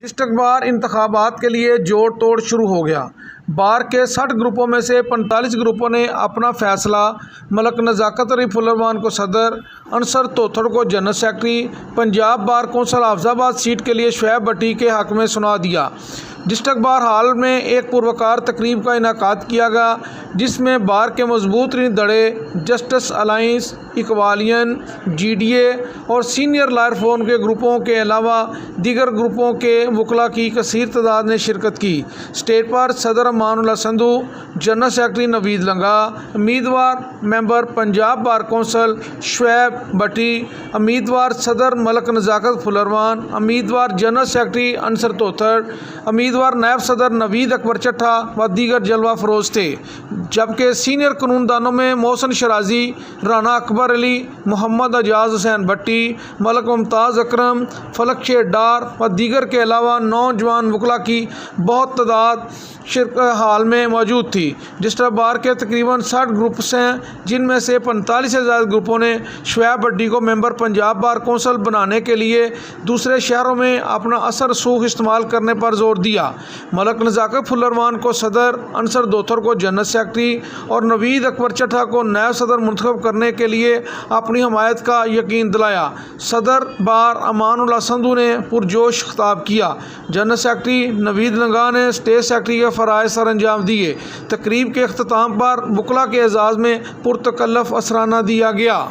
District bar انتخابات کے لیے جوڑ توڑ شروع ہو گیا۔ بار کے 60 گروپوں میں سے 45 گروپوں نے اپنا فیصلہ ملک نزاکت علی پھلروان کو صدر، انصر توتھڑ کو general secretary, Punjab bar council حافظ آباد سیٹ کے لیے شعیب بٹی کے حق میں سنا دیا۔ ڈسٹرکٹ بار ہال میں ایک پروقار تقریب کا انعقاد کیا گیا، جس میں بار کے مضبوط ترین دھڑے جسٹس الائنس، اقبالین، جی ڈی اے اور سینئر لائر فورم کے گروپوں کے علاوہ دیگر گروپوں کے وکلاء کی کثیر تعداد نے شرکت کی۔ اسٹیج پر صدر امان اللہ سندھو، جنرل سیکرٹری نوید لنگا، امیدوار ممبر پنجاب بار کونسل شعیب بٹی، امیدوار صدر ملک نزاکت پھلروان، امیدوار جنرل سیکرٹری انصر توتھڑ، امیدوار نائب صدر نوید اکبر چٹھا و دیگر جلوہ فروز تھے، جبکہ سینئر قانون دانوں میں محسن شرازی، رانا اکبر علی، محمد اعجاز حسین بٹی، ملک ممتاز اکرم، فلک شیر ڈار و دیگر کے علاوہ نوجوان وکلاء کی بہت تعداد حال میں موجود تھی۔ ڈسٹرکٹ بار کے تقریباً 60 گروپس ہیں، جن میں سے 45 سے زائد گروپوں نے شعیب بٹی کو ممبر پنجاب بار کونسل بنانے کے لیے دوسرے شہروں میں اپنا اثر رسوخ استعمال کرنے پر زور دیا۔ ملک نزاکت پھلروان کو صدر، انصر توتھڑ کو جنرل سیکرٹری اور نوید اکبر چٹھا کو نائب صدر منتخب کرنے کے لیے اپنی حمایت کا یقین دلایا۔ صدر بار امان اللہ سندھو نے پرجوش خطاب کیا۔ جنرل سیکرٹری نوید لنگا نے اسٹیٹ سیکرٹری کے فرائض سر انجام دیے۔ تقریب کے اختتام پر وکلاء کے اعزاز میں پرتکلف اثرانہ دیا گیا۔